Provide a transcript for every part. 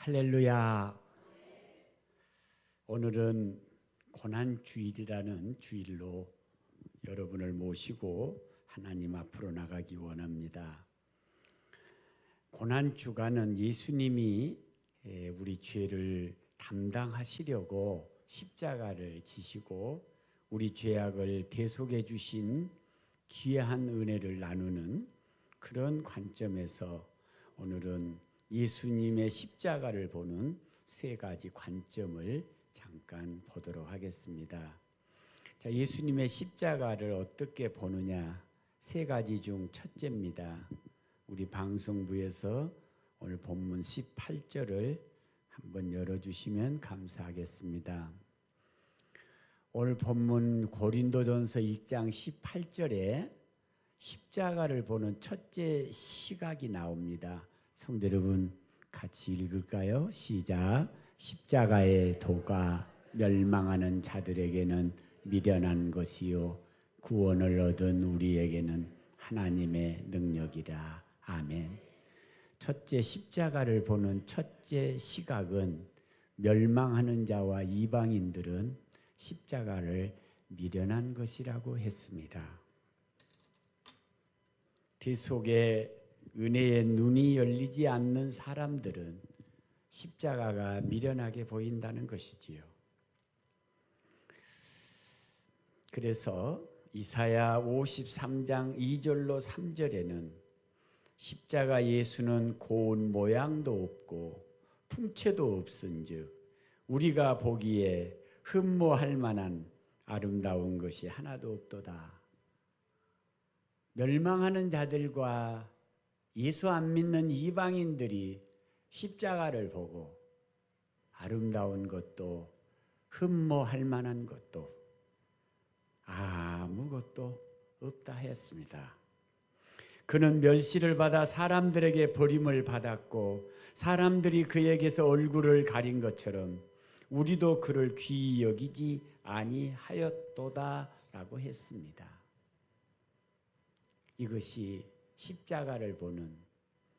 할렐루야. 오늘은 고난주일이라는 주일로 여러분을 모시고 하나님 앞으로 나가기 원합니다. 고난주간은 예수님이 우리 죄를 담당하시려고 십자가를 지시고 우리 죄악을 대속해 주신 귀한 은혜를 나누는 그런 관점에서 오늘은 예수님의 십자가를 보는 세 가지 관점을 잠깐 보도록 하겠습니다. 자, 예수님의 십자가를 어떻게 보느냐? 세 가지 중 첫째입니다. 우리 방송부에서 오늘 본문 18절을 한번 열어주시면 감사하겠습니다. 오늘 본문 고린도전서 1장 18절에 십자가를 보는 첫째 시각이 나옵니다. 성도 여러분 같이 읽을까요? 시작. 십자가의 도가 멸망하는 자들에게는 미련한 것이요 구원을 얻은 우리에게는 하나님의 능력이라. 아멘. 첫째 십자가를 보는 첫째 시각은 멸망하는 자와 이방인들은 십자가를 미련한 것이라고 했습니다. 대속의 은혜의 눈이 열리지 않는 사람들은 십자가가 미련하게 보인다는 것이지요. 그래서 이사야 53장 2절로 3절에는 십자가 예수는 고운 모양도 없고 풍채도 없은즉 우리가 보기에 흠모할 만한 아름다운 것이 하나도 없도다. 멸망하는 자들과 예수 안 믿는 이방인들이 십자가를 보고 아름다운 것도 흠모할 만한 것도 아무것도 없다 했습니다. 그는 멸시를 받아 사람들에게 버림을 받았고 사람들이 그에게서 얼굴을 가린 것처럼 우리도 그를 귀히 여기지 아니하였도다라고 했습니다. 이것이 십자가를 보는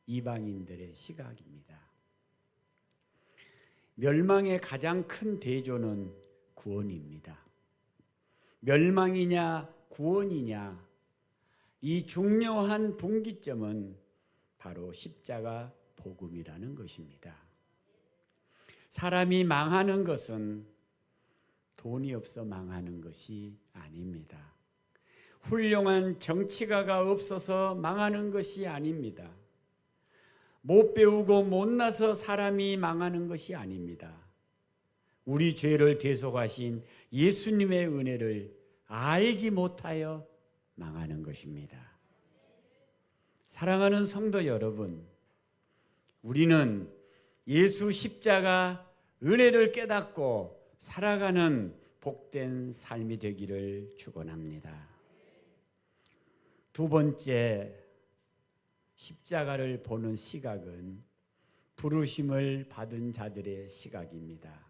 이방인들의 시각입니다. 멸망의 가장 큰 대조는 구원입니다. 멸망이냐 구원이냐 이 중요한 분기점은 바로 십자가 복음이라는 것입니다. 사람이 망하는 것은 돈이 없어 망하는 것이 아닙니다. 훌륭한 정치가가 없어서 망하는 것이 아닙니다. 못 배우고 못나서 사람이 망하는 것이 아닙니다. 우리 죄를 대속하신 예수님의 은혜를 알지 못하여 망하는 것입니다. 사랑하는 성도 여러분, 우리는 예수 십자가 은혜를 깨닫고 살아가는 복된 삶이 되기를 축원합니다. 두 번째 십자가를 보는 시각은 부르심을 받은 자들의 시각입니다.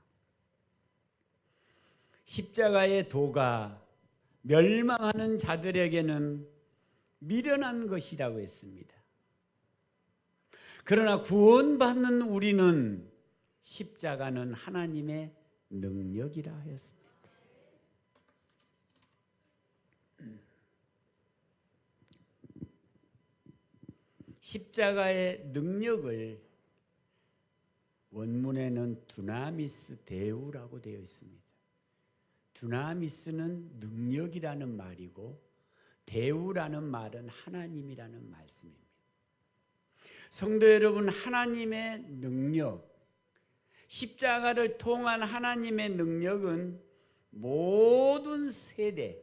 십자가의 도가 멸망하는 자들에게는 미련한 것이라고 했습니다. 그러나 구원받는 우리는 십자가는 하나님의 능력이라 했습니다. 십자가의 능력을 원문에는 두나미스 데우라고 되어 있습니다. 두나미스는 능력이라는 말이고 데우라는 말은 하나님이라는 말씀입니다. 성도 여러분, 하나님의 능력, 십자가를 통한 하나님의 능력은 모든 세대,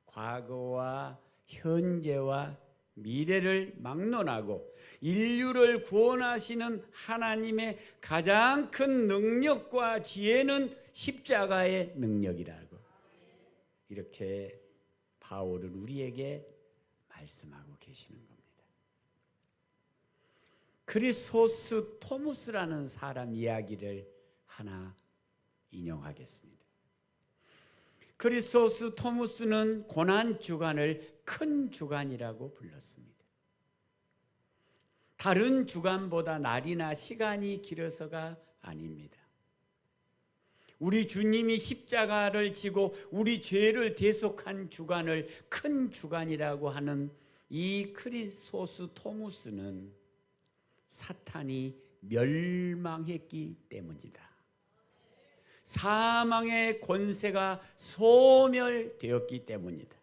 과거와 현재와 미래를 막론하고 인류를 구원하시는 하나님의 가장 큰 능력과 지혜는 십자가의 능력이라고 이렇게 바울은 우리에게 말씀하고 계시는 겁니다. 크리소스 토무스라는 사람 이야기를 하나 인용하겠습니다. 크리소스 토무스는 고난주간을 큰 주간이라고 불렀습니다. 다른 주간보다 날이나 시간이 길어서가 아닙니다. 우리 주님이 십자가를 지고 우리 죄를 대속한 주간을 큰 주간이라고 하는 이 크리소스토무스는 사탄이 멸망했기 때문이다. 사망의 권세가 소멸되었기 때문이다.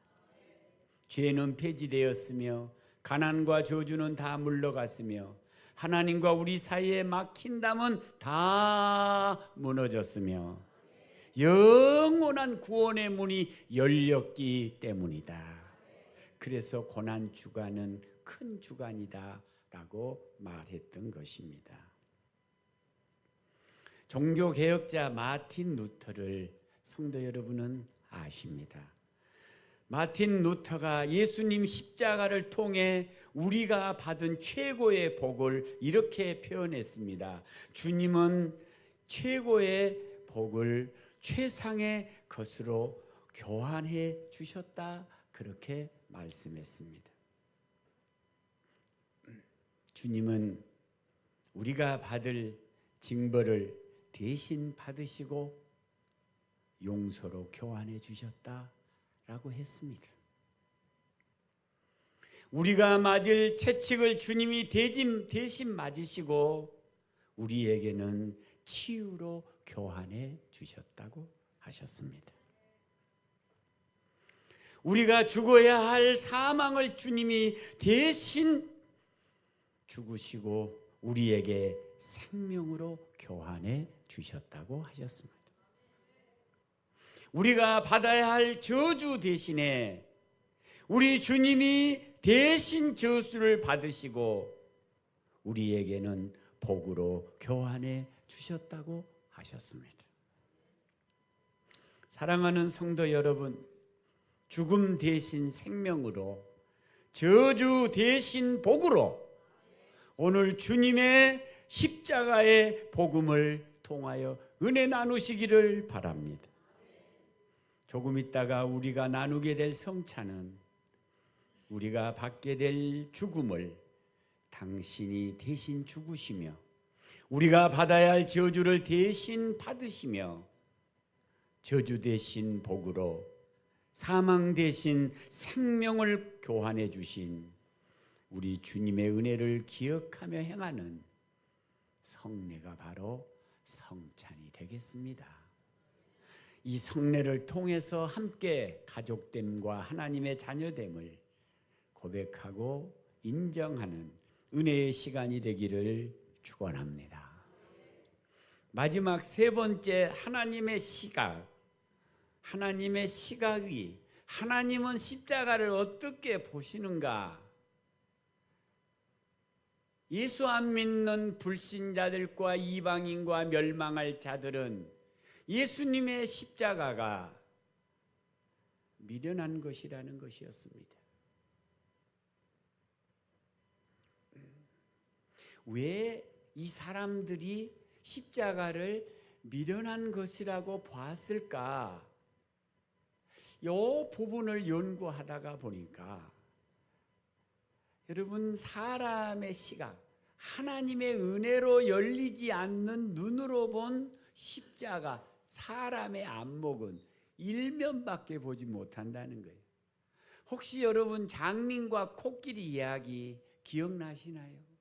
죄는 폐지되었으며 가난과 저주는 다 물러갔으며 하나님과 우리 사이에 막힌 담은 다 무너졌으며 영원한 구원의 문이 열렸기 때문이다. 그래서 고난 주간은 큰 주간이다 라고 말했던 것입니다. 종교개혁자 마틴 루터를 성도 여러분은 아십니다. 마틴 루터가 예수님 십자가를 통해 우리가 받은 최고의 복을 이렇게 표현했습니다. 주님은 최고의 복을 최상의 것으로 교환해 주셨다, 그렇게 말씀했습니다. 주님은 우리가 받을 징벌을 대신 받으시고 용서로 교환해 주셨다라고 했습니다. 우리가 맞을 채찍을 주님이 대신 맞으시고 우리에게는 치유로 교환해 주셨다고 하셨습니다. 우리가 죽어야 할 사망을 주님이 대신 죽으시고 우리에게 생명으로 교환해 주셨다고 하셨습니다. 우리가 받아야 할 저주 대신에 우리 주님이 대신 저주를 받으시고 우리에게는 복으로 교환해 주셨다고 하셨습니다. 사랑하는 성도 여러분, 죽음 대신 생명으로, 저주 대신 복으로 오늘 주님의 십자가의 복음을 통하여 은혜 나누시기를 바랍니다. 조금 있다가 우리가 나누게 될 성찬은 우리가 받게 될 죽음을 당신이 대신 죽으시며 우리가 받아야 할 저주를 대신 받으시며 저주 대신 복으로 사망 대신 생명을 교환해 주신 우리 주님의 은혜를 기억하며 행하는 성례가 바로 성찬이 되겠습니다. 이 성례를 통해서 함께 가족됨과 하나님의 자녀됨을 고백하고 인정하는 은혜의 시간이 되기를 축원합니다. 마지막 세 번째, 하나님의 시각. 하나님의 시각이, 하나님은 십자가를 어떻게 보시는가? 예수 안 믿는 불신자들과 이방인과 멸망할 자들은 예수님의 십자가가 미련한 것이라는 것이었습니다. 왜 이 사람들이 십자가를 미련한 것이라고 보았을까? 이 부분을 연구하다가 보니까 여러분, 사람의 시각, 하나님의 은혜로 열리지 않는 눈으로 본 십자가, 사람의 안목은 일면밖에 보지 못한다는 거예요. 혹시 여러분 장님과 코끼리 이야기 기억나시나요?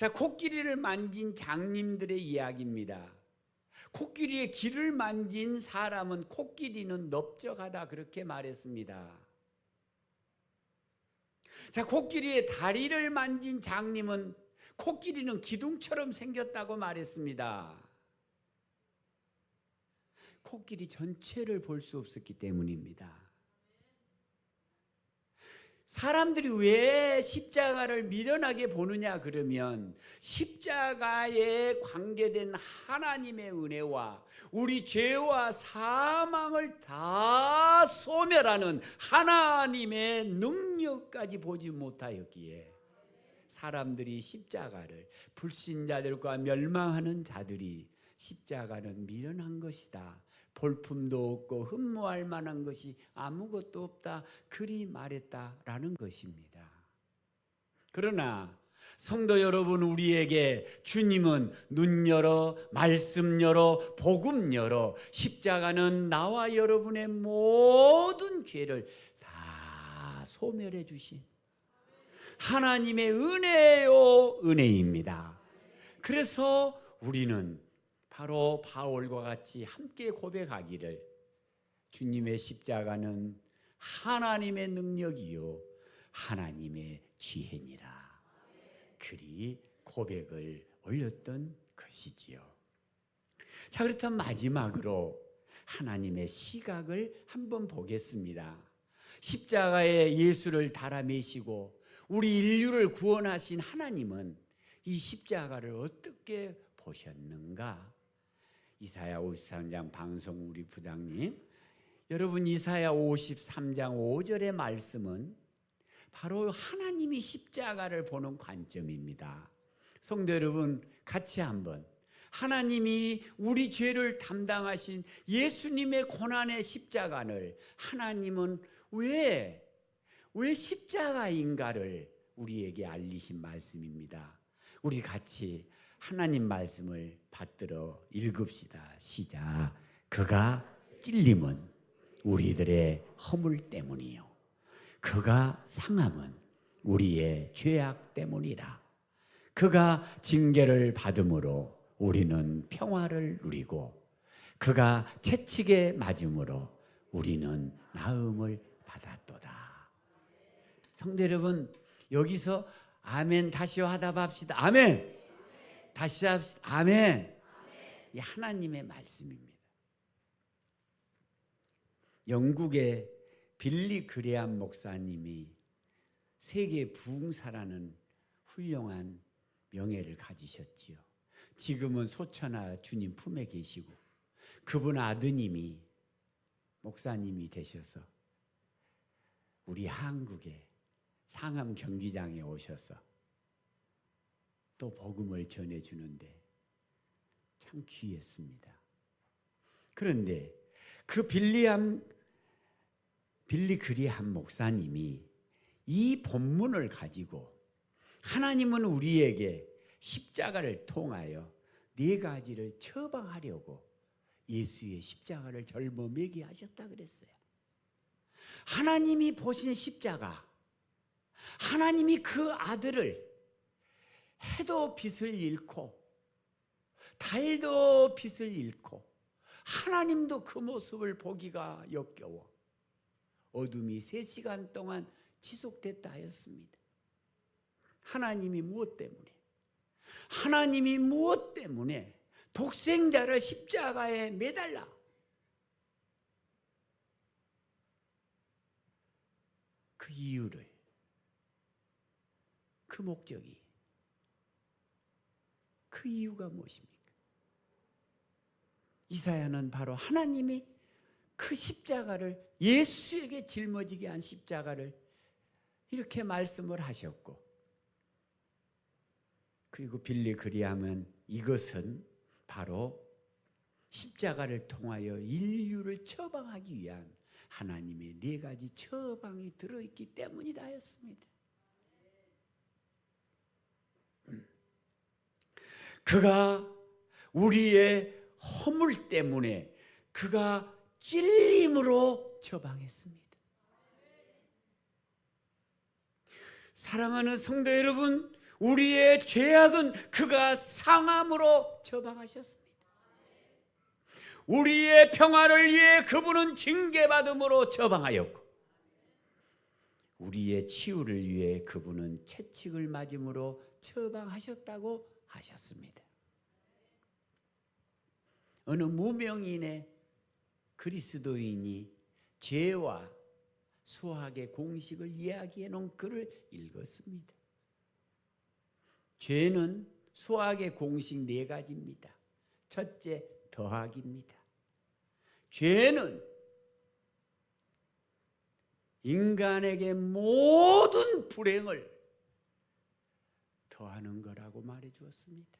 자, 코끼리를 만진 장님들의 이야기입니다. 코끼리의 귀를 만진 사람은 코끼리는 넓적하다, 그렇게 말했습니다. 자, 코끼리의 다리를 만진 장님은 코끼리는 기둥처럼 생겼다고 말했습니다. 코끼리 전체를 볼 수 없었기 때문입니다. 사람들이 왜 십자가를 미련하게 보느냐 그러면 십자가에 관계된 하나님의 은혜와 우리 죄와 사망을 다 소멸하는 하나님의 능력까지 보지 못하였기에 사람들이 십자가를, 불신자들과 멸망하는 자들이 십자가는 미련한 것이다, 볼품도 없고 흠모할 만한 것이 아무것도 없다, 그리 말했다라는 것입니다. 그러나 성도 여러분, 우리에게 주님은 눈 열어, 말씀 열어, 복음 열어, 십자가는 나와 여러분의 모든 죄를 다 소멸해 주신 하나님의 은혜요 은혜입니다. 그래서 우리는 바로 바울과 같이 함께 고백하기를, 주님의 십자가는 하나님의 능력이요 하나님의 지혜니라. 그리 고백을 올렸던 것이지요. 자, 그렇다면 마지막으로 하나님의 시각을 한번 보겠습니다. 십자가에 예수를 달아 매시고 우리 인류를 구원하신 하나님은 이 십자가를 어떻게 보셨는가? 이사야 53장 방송 우리 부장님, 여러분 이사야 53장 5절의 말씀은 바로 하나님이 십자가를 보는 관점입니다. 성도 여러분, 같이 한번 하나님이 우리 죄를 담당하신 예수님의 고난의 십자가를 하나님은 왜 십자가인가를 우리에게 알리신 말씀입니다. 우리 같이 하나님 말씀을 받들어 읽읍시다. 시작. 그가 찔림은 우리들의 허물 때문이요 그가 상함은 우리의 죄악 때문이라. 그가 징계를 받음으로 우리는 평화를 누리고 그가 채찍에 맞음으로 우리는 나음을 받았도다. 성도 여러분, 여기서 아멘 다시 화답합시다. 아멘. 다시 합시다. 아멘. 이 하나님의 말씀입니다. 영국의 빌리 그레암 목사님이 세계 부흥사라는 훌륭한 명예를 가지셨지요. 지금은 소천하 주님 품에 계시고 그분 아드님이 목사님이 되셔서 우리 한국의 상암 경기장에 오셔서 또 복음을 전해주는데 참 귀했습니다. 그런데 그 빌리 그레암 목사님이 이 본문을 가지고 하나님은 우리에게 십자가를 통하여 네 가지를 처방하려고 예수의 십자가를 젊어 매게 하셨다 그랬어요. 하나님이 보신 십자가, 하나님이 그 아들을 해도 빛을 잃고 달도 빛을 잃고 하나님도 그 모습을 보기가 역겨워 어둠이 3시간 동안 지속됐다 하였습니다. 하나님이 무엇 때문에 독생자를 십자가에 매달라 그 이유를, 그 목적이, 그 이유가 무엇입니까? 이사야는 바로 하나님이 그 십자가를, 예수에게 짊어지게 한 십자가를 이렇게 말씀을 하셨고, 그리고 빌리 그레암은 이것은 바로 십자가를 통하여 인류를 처방하기 위한 하나님의 4가지 처방이 들어있기 때문이다 하였습니다. 그가 우리의 허물 때문에 그가 찔림으로 처방했습니다. 사랑하는 성도 여러분, 우리의 죄악은 그가 상함으로 처방하셨습니다. 우리의 평화를 위해 그분은 징계받음으로 처방하였고 우리의 치유를 위해 그분은 채찍을 맞음으로 처방하셨다고 하셨습니다. 어느 무명인의 그리스도인이 죄와 수학의 공식을 이야기해 놓은 글을 읽었습니다. 죄는 수학의 공식 4가지입니다. 첫째, 더하기입니다. 죄는 인간에게 모든 불행을 더하는 거라고 말해 주었습니다.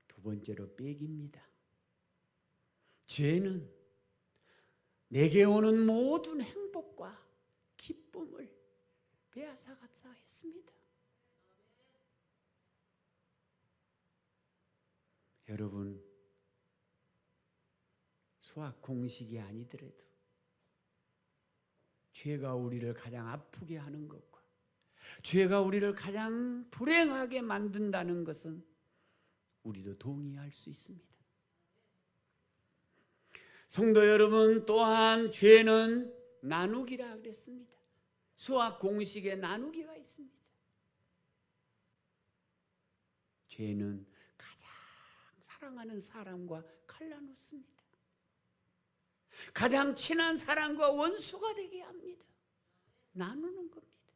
두 번째로 빼기입니다. 죄는 내게 오는 모든 행복과 기쁨을 빼앗아갔다 했습니다. 여러분, 수학 공식이 아니더라도 죄가 우리를 가장 아프게 하는 것과 죄가 우리를 가장 불행하게 만든다는 것은 우리도 동의할 수 있습니다. 성도 여러분, 또한 죄는 나누기라 그랬습니다. 수학 공식에 나누기가 있습니다. 죄는 가장 사랑하는 사람과 갈라놓습니다. 가장 친한 사람과 원수가 되게 합니다. 나누는 겁니다.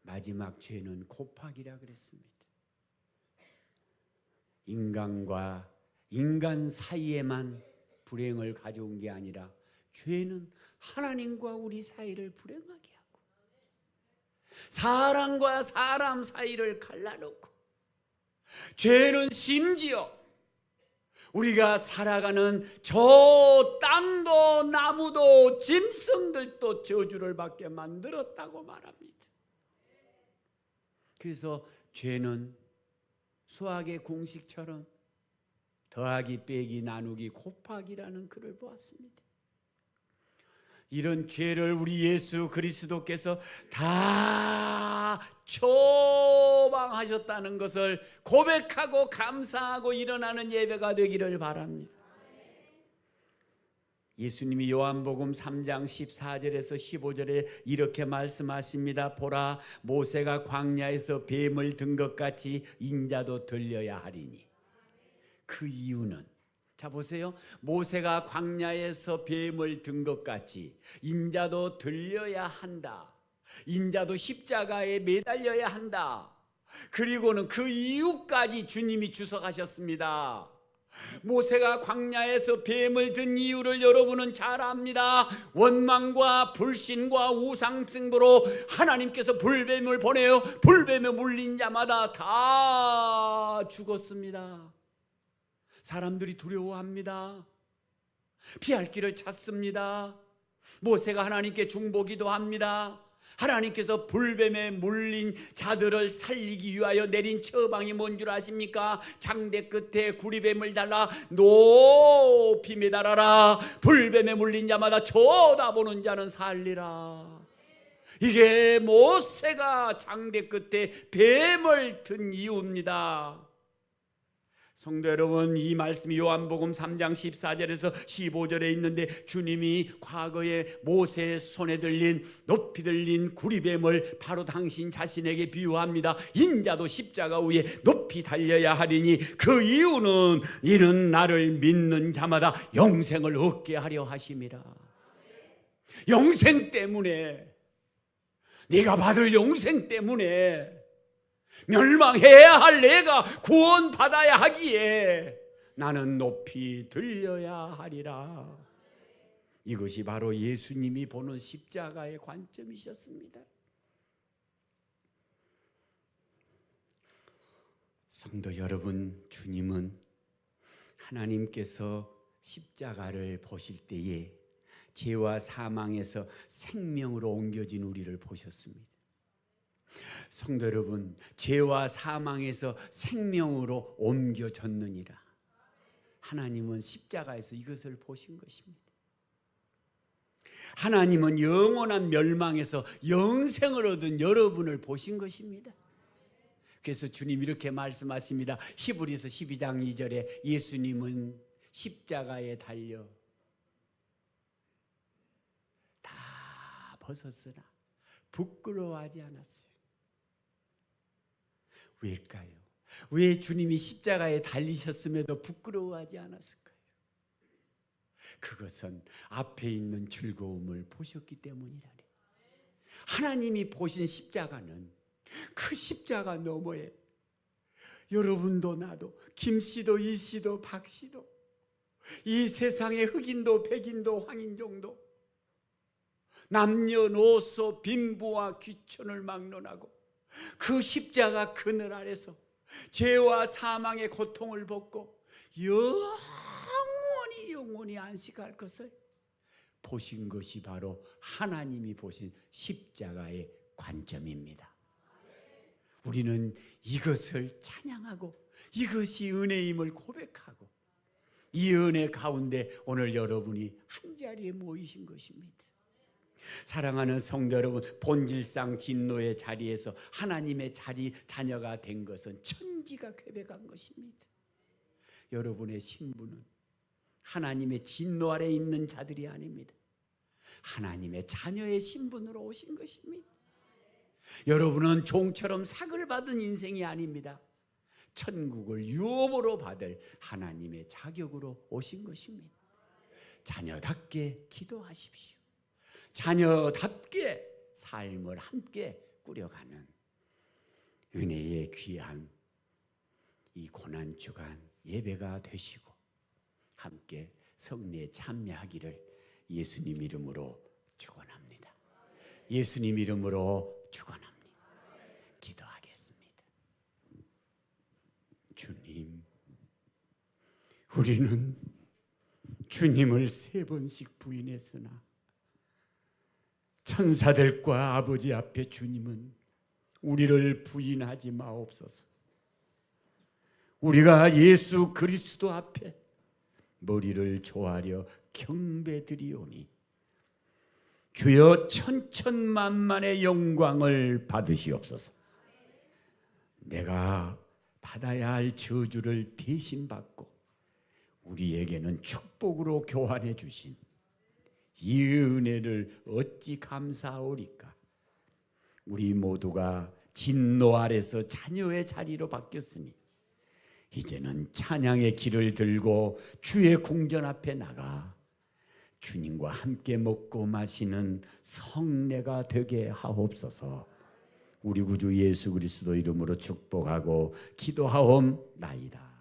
마지막 죄는 곱하기라 그랬습니다. 인간과 인간 사이에만 불행을 가져온 게 아니라 죄는 하나님과 우리 사이를 불행하게 하고 사람과 사람 사이를 갈라놓고 죄는 심지어 우리가 살아가는 저 땅도 나무도 짐승들도 저주를 받게 만들었다고 말합니다. 그래서 죄는 수학의 공식처럼 더하기 빼기 나누기 곱하기라는 글을 보았습니다. 이런 죄를 우리 예수 그리스도께서 다 처방하셨다는 것을 고백하고 감사하고 일어나는 예배가 되기를 바랍니다. 예수님이 요한복음 3장 14절에서 15절에 이렇게 말씀하십니다. 보라, 모세가 광야에서 뱀을 든 것 같이 인자도 들려야 하리니. 그 이유는, 자 보세요, 모세가 광야에서 뱀을 든 것 같이 인자도 들려야 한다. 인자도 십자가에 매달려야 한다. 그리고는 그 이유까지 주님이 주석하셨습니다. 모세가 광야에서 뱀을 든 이유를 여러분은 잘 압니다. 원망과 불신과 우상숭배로 하나님께서 불뱀을 보내어 불뱀에 물린 자마다 다 죽었습니다. 사람들이 두려워합니다. 피할 길을 찾습니다. 모세가 하나님께 중보기도 합니다. 하나님께서 불뱀에 물린 자들을 살리기 위하여 내린 처방이 뭔 줄 아십니까? 장대 끝에 구리뱀을 달라 높이 매달아라. 불뱀에 물린 자마다 쳐다보는 자는 살리라. 이게 모세가 장대 끝에 뱀을 든 이유입니다. 성도 여러분, 이 말씀이 요한복음 3장 14절에서 15절에 있는데 주님이 과거에 모세의 손에 들린 높이 들린 구리뱀을 바로 당신 자신에게 비유합니다. 인자도 십자가 위에 높이 달려야 하리니 그 이유는 이는 나를 믿는 자마다 영생을 얻게 하려 하심이라. 영생 때문에, 네가 받을 영생 때문에, 멸망해야 할 내가 구원받아야 하기에 나는 높이 들려야 하리라. 이것이 바로 예수님이 보는 십자가의 관점이셨습니다. 성도 여러분, 주님은 하나님께서 십자가를 보실 때에 죄와 사망에서 생명으로 옮겨진 우리를 보셨습니다. 성도 여러분, 죄와 사망에서 생명으로 옮겨졌느니라. 하나님은 십자가에서 이것을 보신 것입니다. 하나님은 영원한 멸망에서 영생을 얻은 여러분을 보신 것입니다. 그래서 주님 이렇게 말씀하십니다. 히브리서 12장 2절에 예수님은 십자가에 달려 다 벗었으나 부끄러워하지 않았어요. 왜일까요? 왜 주님이 십자가에 달리셨음에도 부끄러워하지 않았을까요? 그것은 앞에 있는 즐거움을 보셨기 때문이라니. 하나님이 보신 십자가는 그 십자가 너머에 여러분도 나도, 김씨도 이씨도 박씨도, 이 세상의 흑인도 백인도 황인종도, 남녀노소 빈부와 귀천을 막론하고 그 십자가 그늘 아래서 죄와 사망의 고통을 벗고 영원히 안식할 것을 보신 것이 바로 하나님이 보신 십자가의 관점입니다. 우리는 이것을 찬양하고 이것이 은혜임을 고백하고 이 은혜 가운데 오늘 여러분이 한자리에 모이신 것입니다. 사랑하는 성도 여러분, 본질상 진노의 자리에서 하나님의 자녀가 된 것은 천지가 고백한 것입니다. 여러분의 신분은 하나님의 진노 아래 있는 자들이 아닙니다. 하나님의 자녀의 신분으로 오신 것입니다. 여러분은 종처럼 삭을 받은 인생이 아닙니다. 천국을 유업으로 받을 하나님의 자격으로 오신 것입니다. 자녀답게 기도하십시오. 자녀답게 삶을 함께 꾸려가는 은혜의 귀한 이 고난주간 예배가 되시고 함께 성례에 참여하기를 예수님 이름으로 축원합니다. 예수님 이름으로 축원합니다. 기도하겠습니다. 주님, 우리는 주님을 3번씩 부인했으나 천사들과 아버지 앞에 주님은 우리를 부인하지 마옵소서. 우리가 예수 그리스도 앞에 머리를 조아려 경배드리오니 주여 천천만만의 영광을 받으시옵소서. 내가 받아야 할 저주를 대신 받고 우리에게는 축복으로 교환해 주신 이 은혜를 어찌 감사하오리까. 우리 모두가 진노 아래서 자녀의 자리로 바뀌었으니 이제는 찬양의 길을 들고 주의 궁전 앞에 나가 주님과 함께 먹고 마시는 성례가 되게 하옵소서. 우리 구주 예수 그리스도 이름으로 축복하고 기도하옵나이다.